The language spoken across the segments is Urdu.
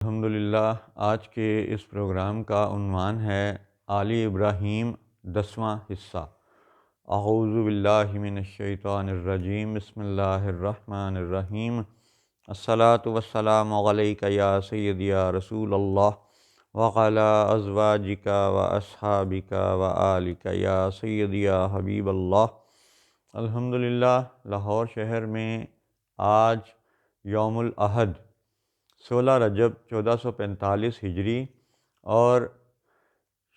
الحمدللہ آج کے اس پروگرام کا عنوان ہے آل ابراہیم 10واں حصہ۔ اعوذ باللہ من الشیطان الرجیم، بسم اللہ الرحمن الرحیم۔ الصلاۃ والسلام علیک یا سیدی یا رسول اللہ وعلی ازواجک و اصحابک و آلک یا سیدی یا حبیب اللہ۔ الحمدللہ لاہور شہر میں آج یوم الاحد 16 رجب 1445 ہجری اور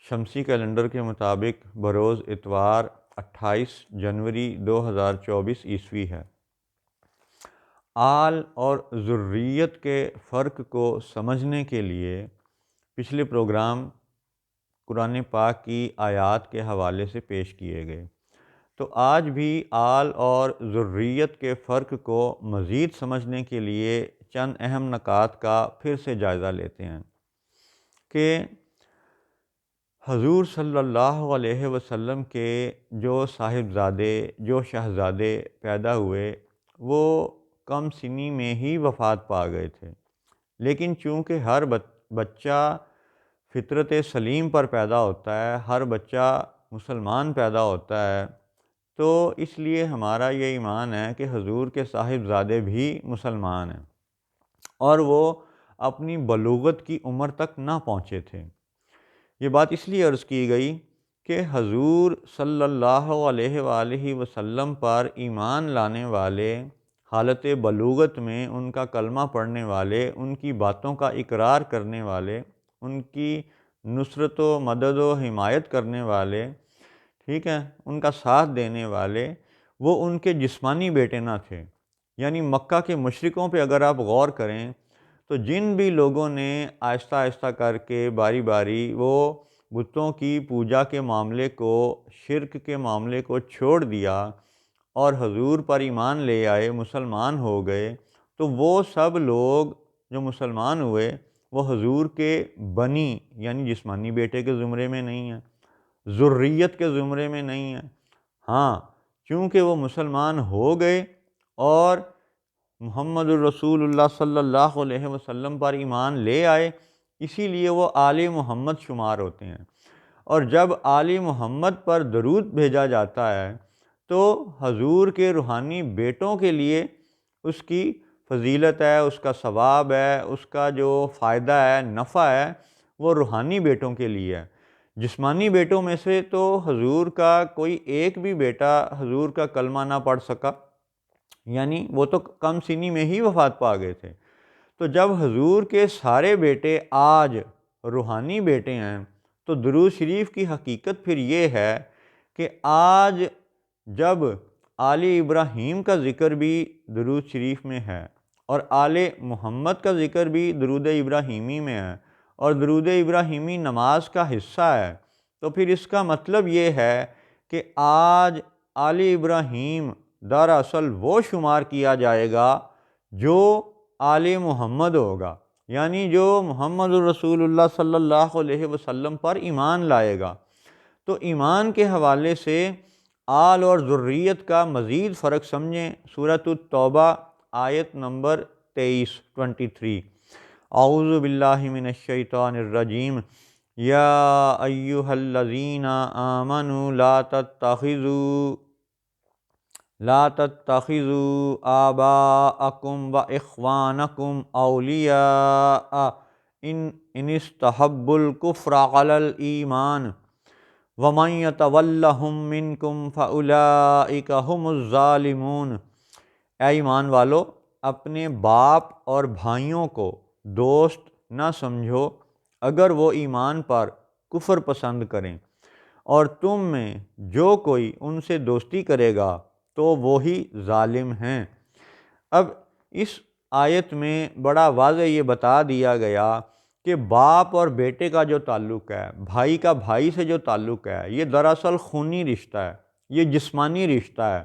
شمسی کیلنڈر کے مطابق بروز اتوار 28 جنوری 2024 عیسوی ہے۔ آل اور ذریت کے فرق کو سمجھنے کے لیے پچھلے پروگرام قرآن پاک کی آیات کے حوالے سے پیش کیے گئے، تو آج بھی آل اور ذریت کے فرق کو مزید سمجھنے کے لیے چند اہم نکات کا پھر سے جائزہ لیتے ہیں کہ حضور صلی اللہ علیہ وسلم کے جو صاحبزادے، جو شہزادے پیدا ہوئے وہ کم سنی میں ہی وفات پا گئے تھے، لیکن چونکہ ہر بچہ فطرت سلیم پر پیدا ہوتا ہے، ہر بچہ مسلمان پیدا ہوتا ہے، تو اس لیے ہمارا یہ ایمان ہے کہ حضور کے صاحبزادے بھی مسلمان ہیں اور وہ اپنی بلوغت کی عمر تک نہ پہنچے تھے۔ یہ بات اس لیے عرض کی گئی کہ حضور صلی اللہ علیہ وآلہ وسلم پر ایمان لانے والے، حالت بلوغت میں ان کا کلمہ پڑھنے والے، ان کی باتوں کا اقرار کرنے والے، ان کی نصرت و مدد و حمایت کرنے والے، ٹھیک ہے، ان کا ساتھ دینے والے، وہ ان کے جسمانی بیٹے نہ تھے۔ یعنی مکہ کے مشرکوں پہ اگر آپ غور کریں تو جن بھی لوگوں نے آہستہ آہستہ کر کے باری باری وہ بتوں کی پوجا کے معاملے کو، شرک کے معاملے کو چھوڑ دیا اور حضور پر ایمان لے آئے، مسلمان ہو گئے، تو وہ سب لوگ جو مسلمان ہوئے وہ حضور کے بنی یعنی جسمانی بیٹے کے زمرے میں نہیں ہیں، ذریت کے زمرے میں نہیں ہیں۔ ہاں، چونکہ وہ مسلمان ہو گئے اور محمد الرسول اللہ صلی اللہ علیہ وسلم پر ایمان لے آئے، اسی لیے وہ آل محمد شمار ہوتے ہیں۔ اور جب آل محمد پر درود بھیجا جاتا ہے تو حضور کے روحانی بیٹوں کے لیے اس کی فضیلت ہے، اس کا ثواب ہے، اس کا جو فائدہ ہے، نفع ہے، وہ روحانی بیٹوں کے لیے ہے۔ جسمانی بیٹوں میں سے تو حضور کا کوئی ایک بھی بیٹا حضور کا کلمہ نہ پڑھ سکا، یعنی وہ تو کم سنی میں ہی وفات پا گئے تھے۔ تو جب حضور کے سارے بیٹے آج روحانی بیٹے ہیں تو درود شریف کی حقیقت پھر یہ ہے کہ آج جب آل ابراہیم کا ذکر بھی درود شریف میں ہے اور آل محمد کا ذکر بھی درود ابراہیمی میں ہے اور درود ابراہیمی نماز کا حصہ ہے، تو پھر اس کا مطلب یہ ہے کہ آج آل ابراہیم دراصل وہ شمار کیا جائے گا جو آل محمد ہوگا، یعنی جو محمد الرسول اللہ صلی اللہ علیہ وسلم پر ایمان لائے گا۔ تو ایمان کے حوالے سے آل اور ذریت کا مزید فرق سمجھیں۔ سورۃ التوبہ آیت نمبر 23 اعوذ باللہ من الشیطان الرجیم، یا ایہا الذین آمنوا لا تتخذوا آباءکم و اخوانکم اولیاء ان استحبوا الکفر علی الایمان ومن یتولہم منکم فاولئک ھم الظالمون۔ اے ایمان والو، اپنے باپ اور بھائیوں کو دوست نہ سمجھو اگر وہ ایمان پر کفر پسند کریں، اور تم میں جو کوئی ان سے دوستی کرے گا تو وہی ظالم ہیں۔ اب اس آیت میں بڑا واضح یہ بتا دیا گیا کہ باپ اور بیٹے کا جو تعلق ہے، بھائی کا بھائی سے جو تعلق ہے، یہ دراصل خونی رشتہ ہے، یہ جسمانی رشتہ ہے۔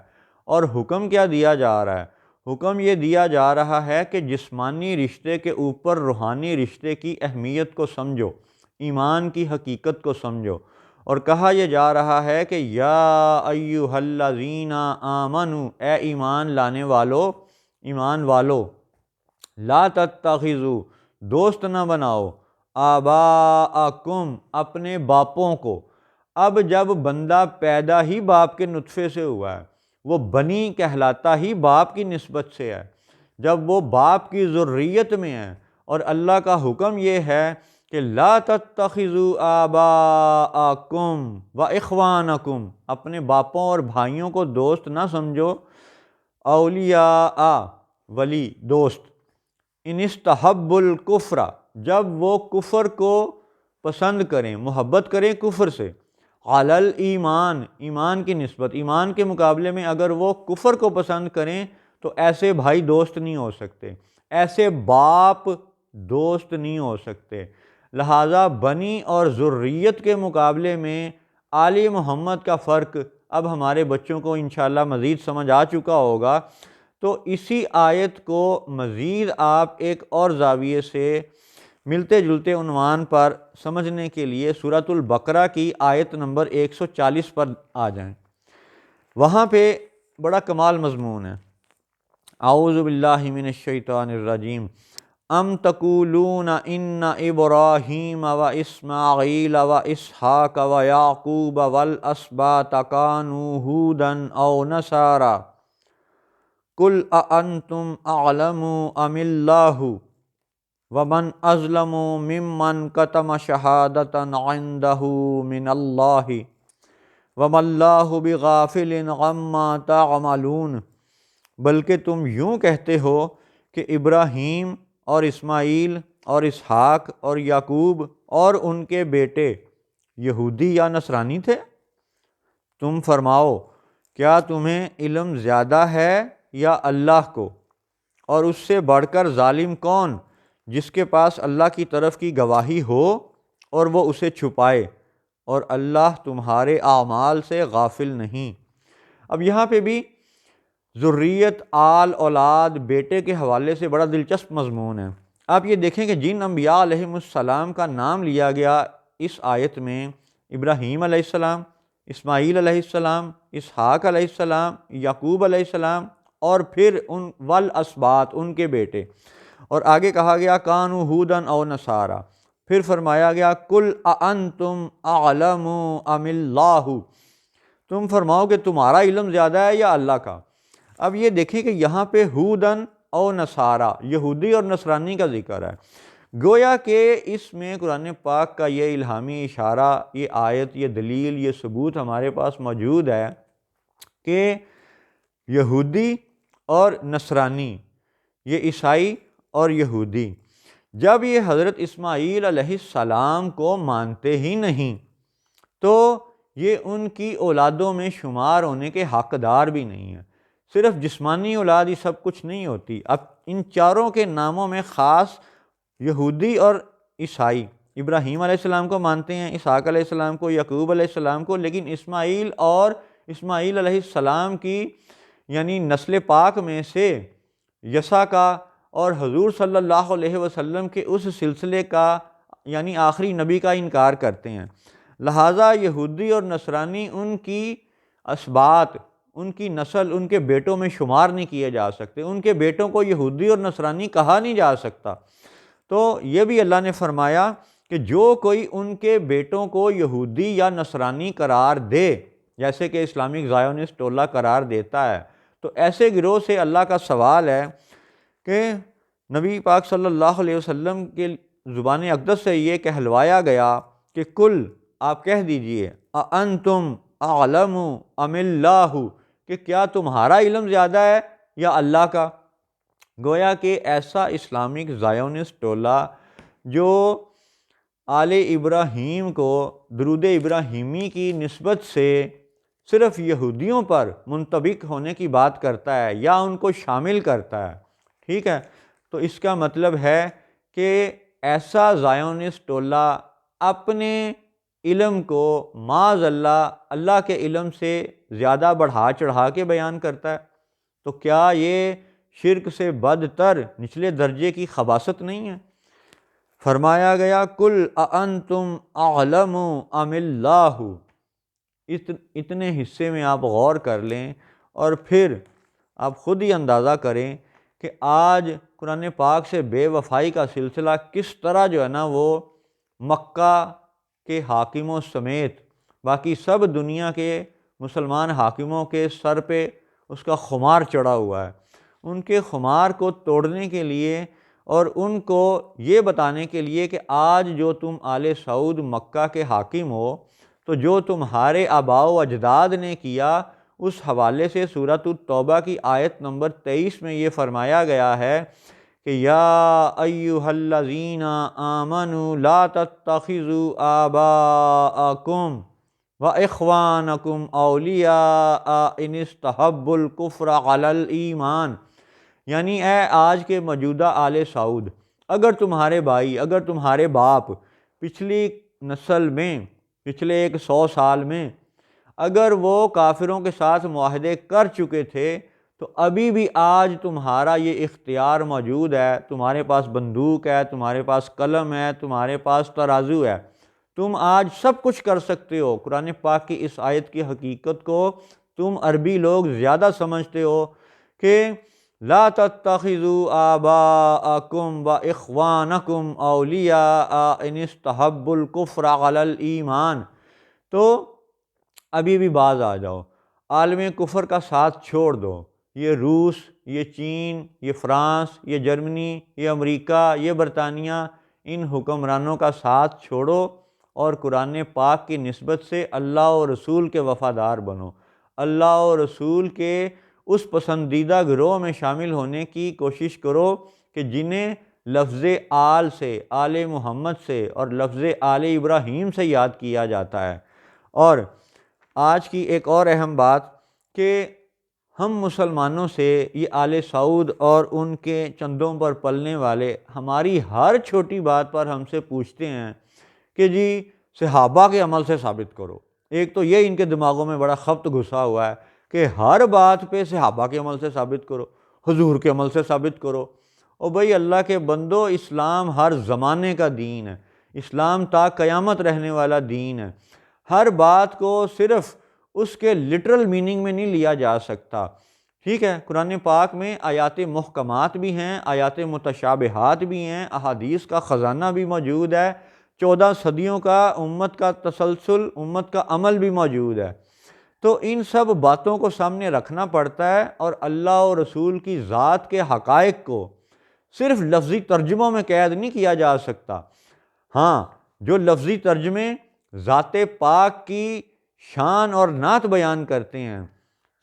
اور حکم کیا دیا جا رہا ہے؟ حکم یہ دیا جا رہا ہے کہ جسمانی رشتے کے اوپر روحانی رشتے کی اہمیت کو سمجھو، ایمان کی حقیقت کو سمجھو، اور کہا یہ جا رہا ہے کہ یا ایھا الذین آمنوا، اے ایمان لانے والو، ایمان والو، لا تتخذوا، دوست نہ بناؤ آباءکم اپنے باپوں کو۔ اب جب بندہ پیدا ہی باپ کے نطفے سے ہوا ہے، وہ بنی کہلاتا ہی باپ کی نسبت سے ہے، جب وہ باپ کی ذریت میں ہے، اور اللہ کا حکم یہ ہے کہ لا تتخذوا آباءکم و اخوانکم، اپنے باپوں اور بھائیوں کو دوست نہ سمجھو، اولیاء ولی دوست، ان استحب الکفر جب وہ کفر کو پسند کریں، محبت کریں کفر سے، علی الایمان ایمان کی نسبت، ایمان کے مقابلے میں اگر وہ کفر کو پسند کریں تو ایسے بھائی دوست نہیں ہو سکتے، ایسے باپ دوست نہیں ہو سکتے۔ لہٰذا بنی اور ذریت کے مقابلے میں آل محمد کا فرق اب ہمارے بچوں کو انشاءاللہ مزید سمجھ آ چکا ہوگا۔ تو اسی آیت کو مزید آپ ایک اور زاویے سے ملتے جلتے عنوان پر سمجھنے کے لیے سورۃ البقرہ کی آیت نمبر 140 پر آ جائیں۔ وہاں پہ بڑا کمال مضمون ہے۔ اعوذ باللہ من الشیطان الرجیم ام تقولون ان ابراہیم و اسماعیل و اسحاق و یعقوب والاسباط کانوا ھودا او نصارا قل اانتم اعلم ام اللہ ومن اظلم ممن کتم شہادۃ عنده من اللہ وما اللہ بغافل عما تعملون، بلکہ تم یوں کہتے ہو کہ ابراہیم اور اسماعیل اور اسحاق اور یعقوب اور ان کے بیٹے یہودی یا نصرانی تھے۔ تم فرماؤ کیا تمہیں علم زیادہ ہے یا اللہ کو؟ اور اس سے بڑھ کر ظالم کون جس کے پاس اللہ کی طرف کی گواہی ہو اور وہ اسے چھپائے، اور اللہ تمہارے اعمال سے غافل نہیں۔ اب یہاں پہ بھی ذریت، آل، اولاد، بیٹے کے حوالے سے بڑا دلچسپ مضمون ہے۔ آپ یہ دیکھیں کہ جن انبیاء علیہم السلام کا نام لیا گیا اس آیت میں، ابراہیم علیہ السلام، اسماعیل علیہ السلام، اسحاق علیہ السلام، یعقوب علیہ السلام، اور پھر ان والاسباط ان کے بیٹے، اور آگے کہا گیا کانوا ھودا او نصارا، پھر فرمایا گیا قل اانتم اعلم ام اللہ، تم فرماؤ کہ تمہارا علم زیادہ ہے یا اللہ کا۔ اب یہ دیکھیں کہ یہاں پہ ھودن او نصارا، یہودی اور نصرانی کا ذکر ہے، گویا کہ اس میں قرآن پاک کا یہ الہامی اشارہ، یہ آیت، یہ دلیل، یہ ثبوت ہمارے پاس موجود ہے کہ یہودی اور نصرانی، یہ عیسائی اور یہودی، جب یہ حضرت اسماعیل علیہ السلام کو مانتے ہی نہیں تو یہ ان کی اولادوں میں شمار ہونے کے حقدار بھی نہیں ہیں۔ صرف جسمانی اولاد ہی سب کچھ نہیں ہوتی۔ اب ان چاروں کے ناموں میں خاص یہودی اور عیسائی، ابراہیم علیہ السلام کو مانتے ہیں، اسحاق علیہ السلام کو، یعقوب علیہ السلام کو، لیکن اسماعیل اور اسماعیل علیہ السلام کی یعنی نسل پاک میں سے یسع کا اور حضور صلی اللہ علیہ وسلم کے اس سلسلے کا یعنی آخری نبی کا انکار کرتے ہیں۔ لہٰذا یہودی اور نصرانی ان کی اسباط، ان کی نسل، ان کے بیٹوں میں شمار نہیں کیے جا سکتے، ان کے بیٹوں کو یہودی اور نصرانی کہا نہیں جا سکتا۔ تو یہ بھی اللہ نے فرمایا کہ جو کوئی ان کے بیٹوں کو یہودی یا نصرانی قرار دے، جیسے کہ اسلامک زائونسٹ ٹولہ قرار دیتا ہے، تو ایسے گروہ سے اللہ کا سوال ہے کہ نبی پاک صلی اللہ علیہ وسلم کے زبان اقدس سے یہ کہلوایا گیا کہ کل، آپ کہہ دیجئے، اانتم اعلم ام اللہ، کہ کیا تمہارا علم زیادہ ہے یا اللہ کا؟ گویا کہ ایسا اسلامک زائونسٹ ٹولہ جو آل ابراہیم کو درود ابراہیمی کی نسبت سے صرف یہودیوں پر منطبق ہونے کی بات کرتا ہے یا ان کو شامل کرتا ہے، ٹھیک ہے، تو اس کا مطلب ہے کہ ایسا زائونسٹ ٹولہ اپنے علم کو معاذ اللہ کے علم سے زیادہ بڑھا چڑھا کے بیان کرتا ہے۔ تو کیا یہ شرک سے بدتر نچلے درجے کی خباثت نہیں ہے؟ فرمایا گیا قل اانتم اعلم ام اللہ، اتنے حصے میں آپ غور کر لیں اور پھر آپ خود ہی اندازہ کریں کہ آج قرآن پاک سے بے وفائی کا سلسلہ کس طرح جو ہے نا وہ مکہ کے حاکموں سمیت باقی سب دنیا کے مسلمان حاکموں کے سر پہ اس کا خمار چڑھا ہوا ہے۔ ان کے خمار کو توڑنے کے لیے اور ان کو یہ بتانے کے لیے کہ آج جو تم آل سعود مکہ کے حاکم ہو تو جو تمہارے آباء و اجداد نے کیا، اس حوالے سے سورۃ التوبہ کی آیت نمبر 23 میں یہ فرمایا گیا ہے کہ یا ایھا الذین آمنوا لا تتخذوا آباءکم واخوانکم اولیاء ان استحبوا الکفر علی الایمان، یعنی اے آج کے موجودہ آل سعود، اگر تمہارے بھائی، اگر تمہارے باپ پچھلی نسل میں، پچھلے 100 سال میں اگر وہ کافروں کے ساتھ معاہدے کر چکے تھے تو ابھی بھی آج تمہارا یہ اختیار موجود ہے، تمہارے پاس بندوق ہے، تمہارے پاس قلم ہے، تمہارے پاس ترازو ہے، تم آج سب کچھ کر سکتے ہو۔ قرآن پاک کی اس آیت کی حقیقت کو تم عربی لوگ زیادہ سمجھتے ہو کہ لا تتخذوا آباءکم واخوانکم اولیاء ان استحبوا الکفر علی الایمان، تو ابھی بھی باز آ جاؤ، عالم کفر کا ساتھ چھوڑ دو، یہ روس، یہ چین، یہ فرانس، یہ جرمنی، یہ امریکہ، یہ برطانیہ، ان حکمرانوں کا ساتھ چھوڑو اور قرآن پاک کی نسبت سے اللہ و رسول کے وفادار بنو، اللہ و رسول کے اس پسندیدہ گروہ میں شامل ہونے کی کوشش کرو کہ جنہیں لفظ آل سے، آل محمد سے اور لفظ آل ابراہیم سے یاد کیا جاتا ہے۔ اور آج کی ایک اور اہم بات کہ ہم مسلمانوں سے یہ آل سعود اور ان کے چندوں پر پلنے والے ہماری ہر چھوٹی بات پر ہم سے پوچھتے ہیں کہ جی صحابہ کے عمل سے ثابت کرو۔ ایک تو یہ ان کے دماغوں میں بڑا خبط گھسا ہوا ہے کہ ہر بات پہ صحابہ کے عمل سے ثابت کرو، حضور کے عمل سے ثابت کرو۔ اور بھئی اللہ کے بندو، اسلام ہر زمانے کا دین ہے، اسلام تا قیامت رہنے والا دین ہے، ہر بات کو صرف اس کے لٹرل میننگ میں نہیں لیا جا سکتا، ٹھیک ہے؟ قرآن پاک میں آیات محکمات بھی ہیں، آیات متشابہات بھی ہیں، احادیث کا خزانہ بھی موجود ہے، 14 صدیوں کا امت کا تسلسل، امت کا عمل بھی موجود ہے۔ تو ان سب باتوں کو سامنے رکھنا پڑتا ہے اور اللہ و رسول کی ذات کے حقائق کو صرف لفظی ترجموں میں قید نہیں کیا جا سکتا۔ ہاں، جو لفظی ترجمے ذات پاک کی شان اور نعت بیان کرتے ہیں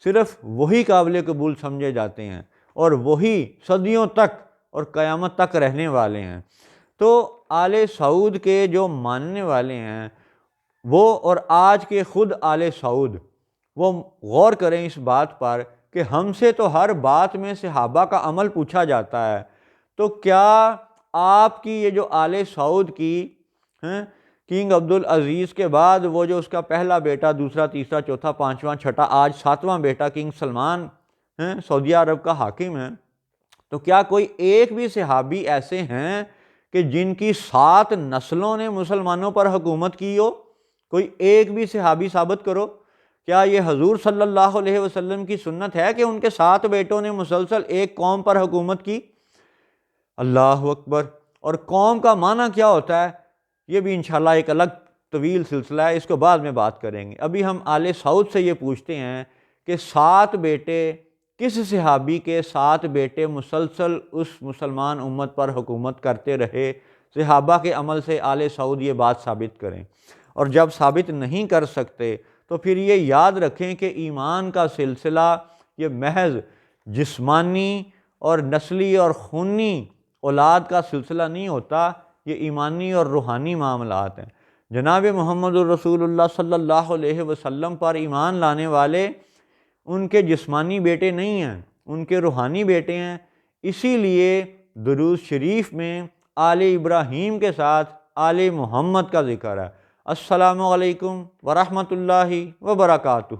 صرف وہی قابل قبول سمجھے جاتے ہیں اور وہی صدیوں تک اور قیامت تک رہنے والے ہیں۔ تو آل سعود کے جو ماننے والے ہیں وہ اور آج کے خود آل سعود وہ غور کریں اس بات پر کہ ہم سے تو ہر بات میں صحابہ کا عمل پوچھا جاتا ہے، تو کیا آپ کی یہ جو آل سعود کی کنگ عبدالعزیز کے بعد وہ جو اس کا پہلا بیٹا، دوسرا، تیسرا، چوتھا، پانچواں، چھٹا، آج 7واں بیٹا کنگ سلمان سعودیہ عرب کا حاکم ہے، تو کیا کوئی ایک بھی صحابی ایسے ہیں کہ جن کی 7 نسلوں نے مسلمانوں پر حکومت کی ہو؟ کوئی ایک بھی صحابی ثابت کرو۔ کیا یہ حضور صلی اللہ علیہ وسلم کی سنت ہے کہ ان کے 7 بیٹوں نے مسلسل ایک قوم پر حکومت کی؟ اللہ اکبر! اور قوم کا معنی کیا ہوتا ہے یہ بھی انشاءاللہ ایک الگ طویل سلسلہ ہے، اس کو بعد میں بات کریں گے۔ ابھی ہم آل سعود سے یہ پوچھتے ہیں کہ 7 بیٹے، کس صحابی کے 7 بیٹے مسلسل اس مسلمان امت پر حکومت کرتے رہے؟ صحابہ کے عمل سے آل سعود یہ بات ثابت کریں، اور جب ثابت نہیں کر سکتے تو پھر یہ یاد رکھیں کہ ایمان کا سلسلہ یہ محض جسمانی اور نسلی اور خونی اولاد کا سلسلہ نہیں ہوتا، یہ ایمانی اور روحانی معاملات ہیں۔ جناب محمد الرسول اللہ صلی اللہ علیہ وسلم پر ایمان لانے والے ان کے جسمانی بیٹے نہیں ہیں، ان کے روحانی بیٹے ہیں۔ اسی لیے درود شریف میں آل ابراہیم کے ساتھ آل محمد کا ذکر ہے۔ السلام علیکم ورحمۃ اللہ وبرکاتہ۔